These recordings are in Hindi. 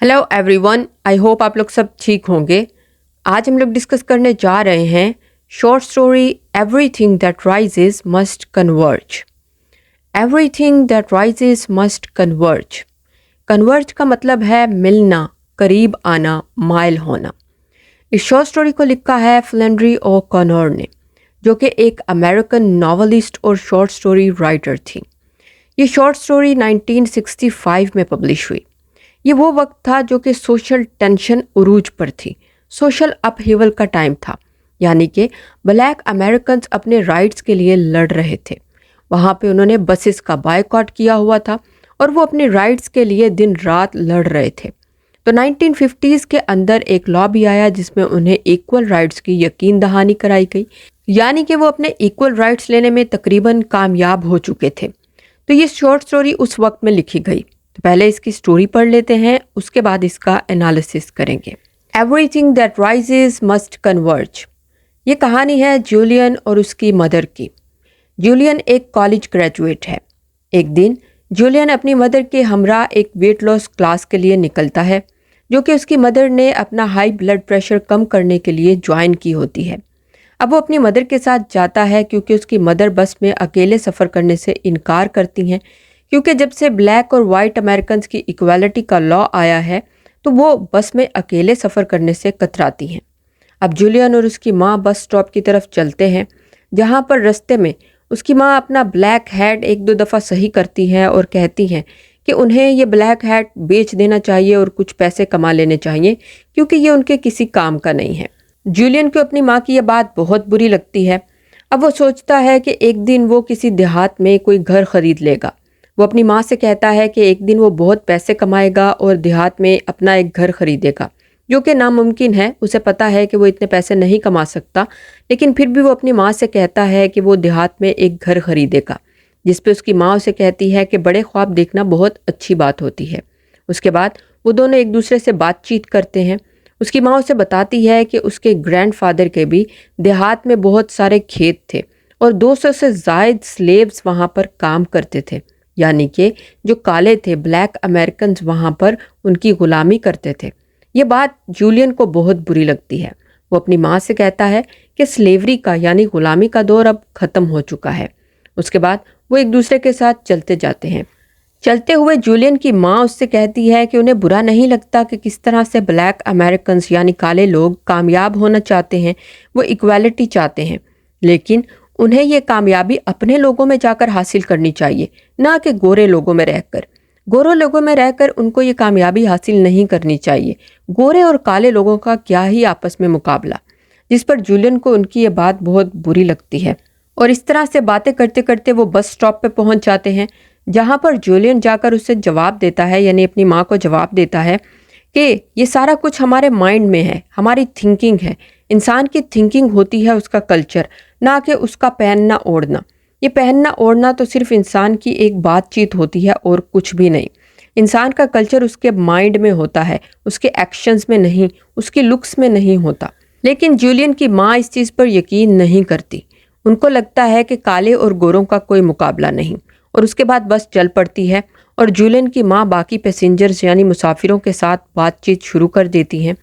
हेलो एवरीवन, आई होप आप लोग सब ठीक होंगे। आज हम लोग डिस्कस करने जा रहे हैं short story everything that rises must converge. Everything that rises must converge. Converge का मतलब है मिलना, करीब आना, माइल होना। इस शॉर्ट स्टोरी को लिखा है फ्लैंड्री ओ कॉनोर ने, जो कि एक अमेरिकन नॉवलिस्ट और शॉर्ट स्टोरी राइटर थी। ये शॉर्ट स्टोरी 1965 में पब्लिश हुई। ये वो वक्त था जो कि सोशल टेंशन उरूज पर थी। सोशल अपहीवल का टाइम था, यानी कि ब्लैक अमेरिकन्स अपने राइट्स के लिए लड़ रहे थे। वहाँ पे उन्होंने बसेस का बायकॉट किया हुआ था और वो अपने राइट्स के लिए दिन रात लड़ रहे थे। तो 1950s के अंदर एक लॉ भी आया जिसमें उन्हें इक्वल राइट्स की यकीन दहानी कराई गई, यानी कि वो अपने इक्वल राइट्स लेने में तकरीबन कामयाब हो चुके थे। तो ये शॉर्ट स्टोरी उस वक्त में लिखी गई। तो पहले इसकी स्टोरी पढ़ लेते हैं, उसके बाद इसका एनालिसिस करेंगे। Everything that rises must converge. ये कहानी है जूलियन और उसकी मदर की। जूलियन एक कॉलेज ग्रेजुएट है। एक दिन जूलियन अपनी मदर के हमरा एक वेट लॉस क्लास के लिए निकलता है, जो कि उसकी मदर ने अपना हाई ब्लड प्रेशर कम करने के लिए ज्वाइन की होती है। अब वो अपनी मदर के साथ जाता है क्योंकि उसकी मदर बस में अकेले सफ़र करने से इनकार करती हैं, क्योंकि जब से ब्लैक और वाइट अमेरिकन्स की इक्वालिटी का लॉ आया है तो वो बस में अकेले सफ़र करने से कतराती हैं। अब जूलियन और उसकी माँ बस स्टॉप की तरफ चलते हैं, जहाँ पर रास्ते में उसकी माँ अपना ब्लैक हैट एक दो दफ़ा सही करती हैं और कहती हैं कि उन्हें ये ब्लैक हैट बेच देना चाहिए और कुछ पैसे कमा लेने चाहिए, क्योंकि ये उनके किसी काम का नहीं है। जूलियन को अपनी माँ की ये बात बहुत बुरी लगती है। अब वो सोचता है कि एक दिन वो किसी देहात में कोई घर खरीद लेगा। वो अपनी माँ से कहता है कि एक दिन वो बहुत पैसे कमाएगा और देहात में अपना एक घर खरीदेगा, जो कि नामुमकिन है। उसे पता है कि वो इतने पैसे नहीं कमा सकता, लेकिन फिर भी वो अपनी माँ से कहता है कि वो देहात में एक घर खरीदेगा, जिस पे उसकी माँ उसे कहती है कि बड़े ख्वाब देखना बहुत अच्छी बात होती है। उसके बाद वो दोनों एक दूसरे से बातचीत करते हैं। उसकी माँ उसे बताती है कि उसके ग्रैंडफादर के भी देहात में बहुत सारे खेत थे और 200 से ज़ायद स्लेव्स वहाँ पर काम करते थे, यानी कि जो काले थे, ब्लैक अमेरिकन्स वहाँ पर उनकी ग़ुलामी करते थे। ये बात जूलियन को बहुत बुरी लगती है। वो अपनी माँ से कहता है कि स्लेवरी का यानी ग़ुलामी का दौर अब ख़त्म हो चुका है। उसके बाद वो एक दूसरे के साथ चलते जाते हैं। चलते हुए जूलियन की माँ उससे कहती है कि उन्हें बुरा नहीं लगता कि किस तरह से ब्लैक अमेरिकन्स यानी काले लोग कामयाब होना चाहते हैं, वो इक्वालिटी चाहते हैं, लेकिन उन्हें ये कामयाबी अपने लोगों में जाकर हासिल करनी चाहिए, ना कि गोरे लोगों में रहकर। गोरे लोगों में रहकर उनको ये कामयाबी हासिल नहीं करनी चाहिए। गोरे और काले लोगों का क्या ही आपस में मुकाबला। जिस पर जूलियन को उनकी ये बात बहुत बुरी लगती है और इस तरह से बातें करते करते वो बस स्टॉप पे पहुंच जाते हैं, जहां पर जूलियन जाकर उससे जवाब देता है, यानी अपनी माँ को जवाब देता है कि ये सारा कुछ हमारे माइंड में है, हमारी थिंकिंग है। इंसान की थिंकिंग होती है उसका कल्चर, ना कि उसका पहनना ओढ़ना। ये पहनना ओढ़ना तो सिर्फ इंसान की एक बातचीत होती है और कुछ भी नहीं। इंसान का कल्चर उसके माइंड में होता है, उसके एक्शंस में नहीं, उसकी लुक्स में नहीं होता। लेकिन जूलियन की माँ इस चीज़ पर यकीन नहीं करती। उनको लगता है कि काले और गोरों का कोई मुकाबला नहीं। और उसके बाद बस चल पड़ती है और जूलियन की माँ बाकी पैसेंजर्स यानी मुसाफिरों के साथ बातचीत शुरू कर देती हैं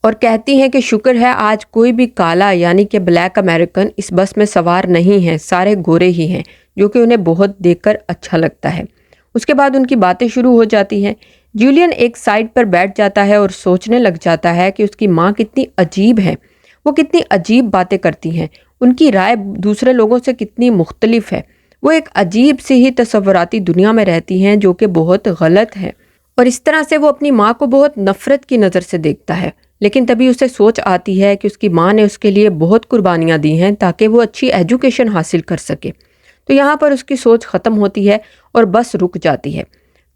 और कहती हैं कि शुक्र है आज कोई भी काला यानी कि ब्लैक अमेरिकन इस बस में सवार नहीं है, सारे गोरे ही हैं, जो कि उन्हें बहुत देखकर अच्छा लगता है। उसके बाद उनकी बातें शुरू हो जाती हैं। जूलियन एक साइड पर बैठ जाता है और सोचने लग जाता है कि उसकी माँ कितनी अजीब है, वो कितनी अजीब बातें करती हैं, उनकी राय दूसरे लोगों से कितनी मुख्तलिफ है। वो एक अजीब सी ही तसव्वुराती दुनिया में रहती हैं, जो कि बहुत गलत है। और इस तरह से वो अपनी माँ को बहुत नफ़रत की नज़र से देखता है। लेकिन तभी उसे सोच आती है कि उसकी माँ ने उसके लिए बहुत कुर्बानियाँ दी हैं ताकि वो अच्छी एजुकेशन हासिल कर सके। तो यहाँ पर उसकी सोच ख़त्म होती है और बस रुक जाती है।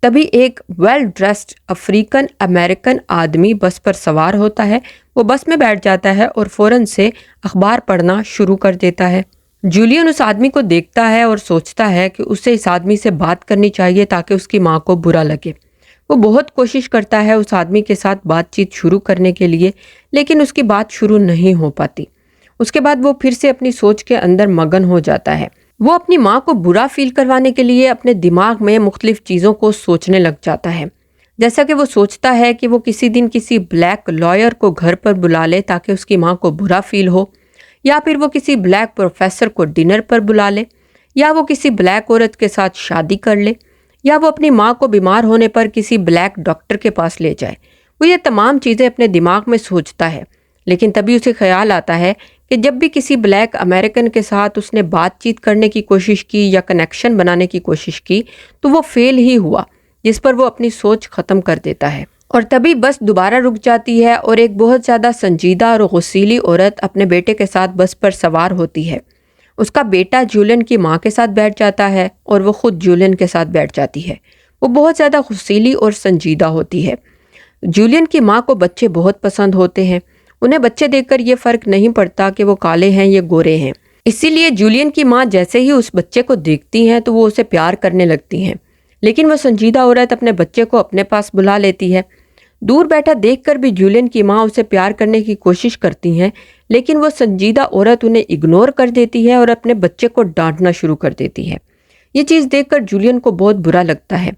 तभी एक वेल ड्रेस्ड अफ्रीकन अमेरिकन आदमी बस पर सवार होता है। वो बस में बैठ जाता है और फ़ौरन से अखबार पढ़ना शुरू कर देता है। जूलियन उस आदमी को देखता है और सोचता है कि उसे इस आदमी से बात करनी चाहिए ताकि उसकी माँ को बुरा लगे। वो बहुत कोशिश करता है उस आदमी के साथ बातचीत शुरू करने के लिए, लेकिन उसकी बात शुरू नहीं हो पाती। उसके बाद वो फिर से अपनी सोच के अंदर मगन हो जाता है। वो अपनी माँ को बुरा फील करवाने के लिए अपने दिमाग में मुख्तलिफ चीज़ों को सोचने लग जाता है। जैसा कि वो सोचता है कि वो किसी दिन किसी ब्लैक लॉयर को घर पर बुला ले ताकि उसकी माँ को बुरा फील हो, या फिर वो किसी ब्लैक प्रोफेसर को डिनर पर बुला ले, या वो किसी ब्लैक औरत के साथ शादी कर ले, या वो अपनी माँ को बीमार होने पर किसी ब्लैक डॉक्टर के पास ले जाए। वो ये तमाम चीज़ें अपने दिमाग में सोचता है, लेकिन तभी उसे ख्याल आता है कि जब भी किसी ब्लैक अमेरिकन के साथ उसने बातचीत करने की कोशिश की या कनेक्शन बनाने की कोशिश की तो वो फेल ही हुआ, जिस पर वो अपनी सोच ख़त्म कर देता है। और तभी बस दोबारा रुक जाती है और एक बहुत ज़्यादा संजीदा और गुस्सीली औरत अपने बेटे के साथ बस पर सवार होती है। उसका बेटा जूलियन की माँ के साथ बैठ जाता है और वो खुद जूलियन के साथ बैठ जाती है। वो बहुत ज़्यादा गुस्सीली और संजीदा होती है। जूलियन की माँ को बच्चे बहुत पसंद होते हैं। उन्हें बच्चे देखकर ये फ़र्क नहीं पड़ता कि वो काले हैं या गोरे हैं। इसीलिए जूलियन की माँ जैसे ही उस बच्चे को देखती हैं तो वो उसे प्यार करने लगती हैं। लेकिन वो संजीदा औरत अपने बच्चे को अपने पास बुला लेती है। दूर बैठा देखकर भी जूलियन की माँ उसे प्यार करने की कोशिश करती हैं, लेकिन वो संजीदा औरत उन्हें इग्नोर कर देती है और अपने बच्चे को डांटना शुरू कर देती है। ये चीज़ देखकर जूलियन को बहुत बुरा लगता है।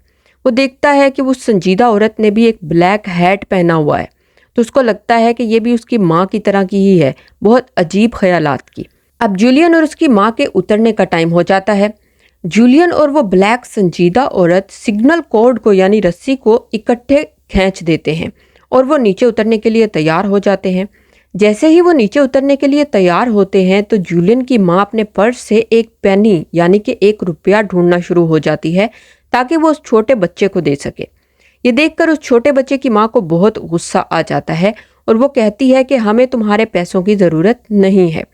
वो देखता है कि उस संजीदा औरत ने भी एक ब्लैक हैट पहना हुआ है, तो उसको लगता है कि ये भी उसकी माँ की तरह की ही है, बहुत अजीब ख्यालात की। अब जूलियन और उसकी माँ के उतरने का टाइम हो जाता है। जूलियन और वो ब्लैक संजीदा औरत सिग्नल कोड को यानी रस्सी को इकट्ठे खींच देते हैं और वो नीचे उतरने के लिए तैयार हो जाते हैं। जैसे ही वो नीचे उतरने के लिए तैयार होते हैं तो जूलियन की माँ अपने पर्स से एक पेनी यानी कि 1 रुपया ढूंढना शुरू हो जाती है ताकि वो उस छोटे बच्चे को दे सके। ये देखकर उस छोटे बच्चे की माँ को बहुत गुस्सा आ जाता है और वो कहती है कि हमें तुम्हारे पैसों की ज़रूरत नहीं है।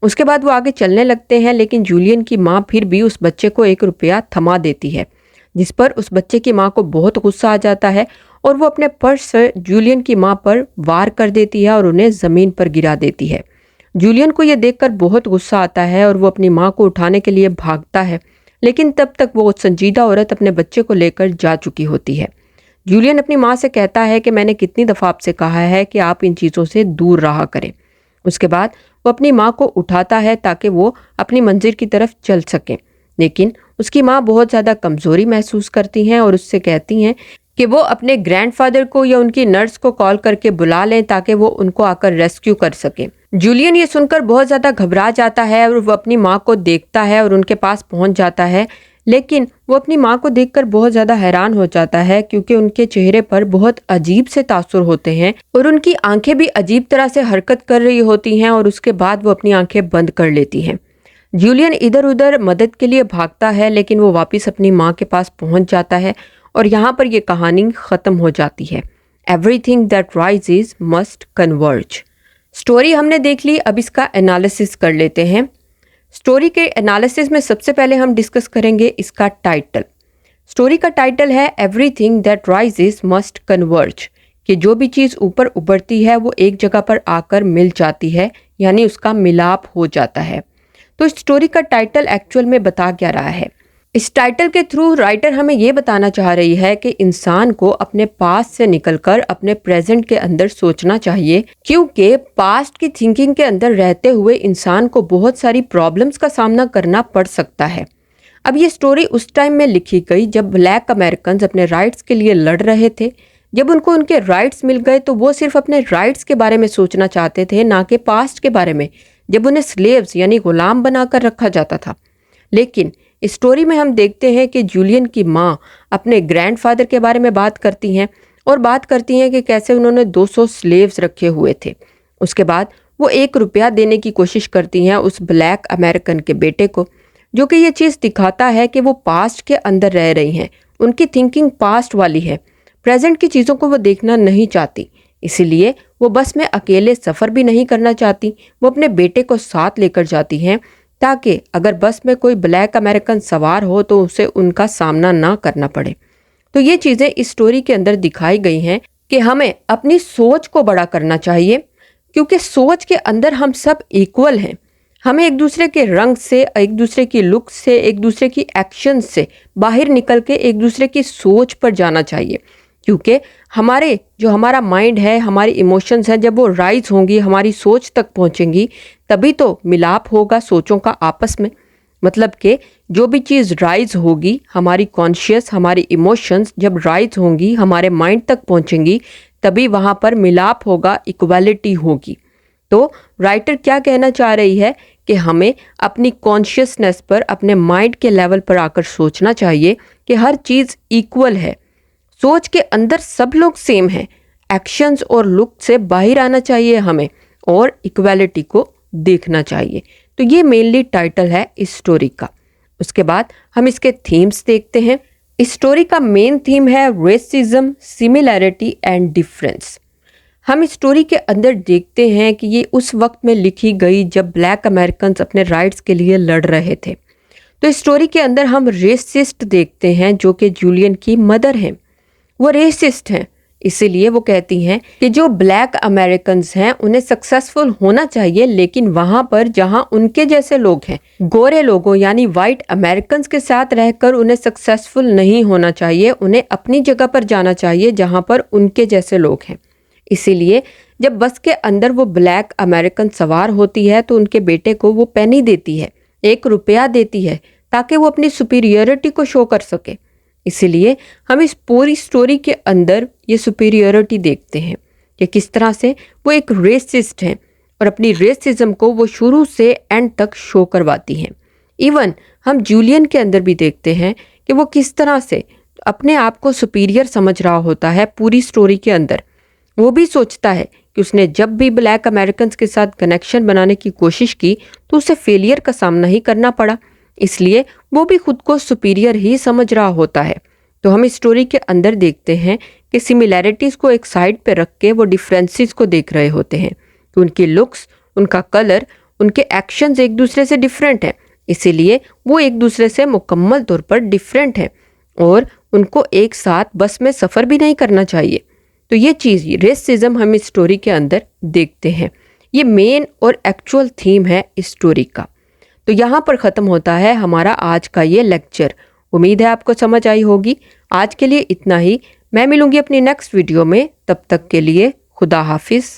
उसके बाद वो आगे चलने लगते हैं, लेकिन जूलियन की माँ फिर भी उस बच्चे को 1 रुपया थमा देती है, जिस पर उस बच्चे की माँ को बहुत गुस्सा आ जाता है और वो अपने पर्स से जूलियन की माँ पर वार कर देती है और उन्हें ज़मीन पर गिरा देती है। जूलियन को यह देखकर बहुत गुस्सा आता है और वो अपनी माँ को उठाने के लिए भागता है, लेकिन तब तक वो संजीदा औरत अपने बच्चे को लेकर जा चुकी होती है। जूलियन अपनी माँ से कहता है कि मैंने कितनी दफ़ा आपसे कहा है कि आप इन चीज़ों से दूर रहा करें। उसके बाद वो अपनी माँ को उठाता है ताकि वो अपनी मंजिल की तरफ चल सकें, लेकिन उसकी माँ बहुत ज़्यादा कमज़ोरी महसूस करती हैं और उससे कहती हैं कि वो अपने ग्रैंडफादर को या उनकी नर्स को कॉल करके बुला लें ताकि वो उनको आकर रेस्क्यू कर सकें। जूलियन ये सुनकर बहुत ज़्यादा घबरा जाता है और वो अपनी माँ को देखता है और उनके पास पहुँच जाता है, लेकिन वो अपनी माँ को देखकर बहुत ज़्यादा हैरान हो जाता है क्योंकि उनके चेहरे पर बहुत अजीब से तासुर होते हैं और उनकी आंखें भी अजीब तरह से हरकत कर रही होती हैं और उसके बाद वो अपनी आंखें बंद कर लेती हैं। जूलियन इधर उधर मदद के लिए भागता है, लेकिन वो वापस अपनी माँ के पास पहुँच जाता है और यहाँ पर ये कहानी ख़त्म हो जाती है। Everything that rises must converge. Story हमने देख ली, अब इसका एनालिसिस कर लेते हैं। स्टोरी के एनालिसिस में सबसे पहले हम डिस्कस करेंगे इसका टाइटल। स्टोरी का टाइटल है everything that rises must converge, कि जो भी चीज़ ऊपर उभरती है वो एक जगह पर आकर मिल जाती है, यानी उसका मिलाप हो जाता है। तो इस स्टोरी का टाइटल एक्चुअल में बता क्या रहा है? इस टाइटल के थ्रू राइटर हमें ये बताना चाह रही है कि इंसान को अपने पास्ट से निकलकर अपने प्रेजेंट के अंदर सोचना चाहिए, क्योंकि पास्ट की थिंकिंग के अंदर रहते हुए इंसान को बहुत सारी प्रॉब्लम्स का सामना करना पड़ सकता है। अब ये स्टोरी उस टाइम में लिखी गई जब ब्लैक अमेरिकन अपने राइट्स के लिए लड़ रहे थे। जब उनको उनके राइट्स मिल गए तो वो सिर्फ अपने राइट्स के बारे में सोचना चाहते थे, ना कि पास्ट के बारे में, जब उन्हें स्लेव्स यानी गुलाम बनाकर रखा जाता था। लेकिन इस स्टोरी में हम देखते हैं कि जूलियन की माँ अपने ग्रैंडफादर के बारे में बात करती हैं और बात करती हैं कि कैसे उन्होंने 200 स्लेव्स रखे हुए थे। उसके बाद वो 1 रुपया देने की कोशिश करती हैं उस ब्लैक अमेरिकन के बेटे को, जो कि ये चीज़ दिखाता है कि वो पास्ट के अंदर रह रही हैं। उनकी थिंकिंग पास्ट वाली है, प्रेजेंट की चीज़ों को वो देखना नहीं चाहती। इसीलिए वो बस में अकेले सफ़र भी नहीं करना चाहती, वो अपने बेटे को साथ लेकर जाती हैं ताकि अगर बस में कोई ब्लैक अमेरिकन सवार हो तो उसे उनका सामना ना करना पड़े। तो ये चीज़ें इस स्टोरी के अंदर दिखाई गई हैं कि हमें अपनी सोच को बड़ा करना चाहिए, क्योंकि सोच के अंदर हम सब इक्वल हैं। हमें एक दूसरे के रंग से, एक दूसरे की लुक से, एक दूसरे की एक्शन से बाहर निकल के एक दूसरे की सोच पर जाना चाहिए, क्योंकि हमारा माइंड है, हमारी इमोशंस हैं, जब वो राइज होंगी, हमारी सोच तक पहुंचेंगी, तभी तो मिलाप होगा सोचों का आपस में। मतलब कि जो भी चीज़ राइज होगी, हमारी कॉन्शियस, हमारी इमोशंस जब राइज होंगी, हमारे माइंड तक पहुंचेंगी, तभी वहाँ पर मिलाप होगा, इक्वालिटी होगी। तो राइटर क्या कहना चाह रही है कि हमें अपनी कॉन्शियसनेस पर, अपने माइंड के लेवल पर आकर सोचना चाहिए कि हर चीज़ इक्वल है। सोच के अंदर सब लोग सेम हैं। एक्शंस और लुक से बाहर आना चाहिए हमें और इक्वालिटी को देखना चाहिए। तो ये मेनली टाइटल है इस स्टोरी का। उसके बाद हम इसके थीम्स देखते हैं। इस स्टोरी का मेन थीम है रेसिज्म, सिमिलैरिटी एंड डिफरेंस। हम इस स्टोरी के अंदर देखते हैं कि ये उस वक्त में लिखी गई जब ब्लैक अमेरिकन्स अपने राइट्स के लिए लड़ रहे थे। तो इस स्टोरी के अंदर हम रेसिस्ट देखते हैं जो कि जूलियन की मदर हैं। वो रेसिस्ट हैं, इसीलिए वो कहती हैं कि जो ब्लैक अमेरिकन्स हैं उन्हें सक्सेसफुल होना चाहिए, लेकिन वहां पर जहां उनके जैसे लोग हैं, गोरे लोगों यानी वाइट अमेरिकन्स के साथ रहकर उन्हें सक्सेसफुल नहीं होना चाहिए। उन्हें अपनी जगह पर जाना चाहिए जहां पर उनके जैसे लोग हैं। इसीलिए जब बस के अंदर वो ब्लैक अमेरिकन सवार होती है तो उनके बेटे को वो पेनी देती है, 1 रुपया देती है, ताकि वो अपनी सुपीरियरिटी को शो कर सके। इसीलिए हम इस पूरी स्टोरी के अंदर ये सुपीरियरिटी देखते हैं कि किस तरह से वो एक रेसिस्ट हैं और अपनी रेसिज्म को वो शुरू से एंड तक शो करवाती हैं। इवन हम जूलियन के अंदर भी देखते हैं कि वो किस तरह से अपने आप को सुपीरियर समझ रहा होता है। पूरी स्टोरी के अंदर वो भी सोचता है कि उसने जब भी ब्लैक अमेरिकन्स के साथ कनेक्शन बनाने की कोशिश की तो उसे फेलियर का सामना ही करना पड़ा, इसलिए वो भी खुद को सुपीरियर ही समझ रहा होता है। तो हम इस स्टोरी के अंदर देखते हैं कि सिमिलैरिटीज़ को एक साइड पे रख के वो डिफरेंसेस को देख रहे होते हैं कि उनकी लुक्स, उनका कलर, उनके एक्शंस एक दूसरे से डिफरेंट हैं, इसीलिए वो एक दूसरे से मुकम्मल तौर पर डिफरेंट हैं और उनको एक साथ बस में सफ़र भी नहीं करना चाहिए। तो ये चीज़, रेसिज्म हम इस स्टोरी के अंदर देखते हैं। ये मेन और एक्चुअल थीम है इस स्टोरी का। तो यहाँ पर ख़त्म होता है हमारा आज का ये लेक्चर। उम्मीद है आपको समझ आई होगी। आज के लिए इतना ही। मैं मिलूंगी अपनी नेक्स्ट वीडियो में। तब तक के लिए खुदा हाफिज़।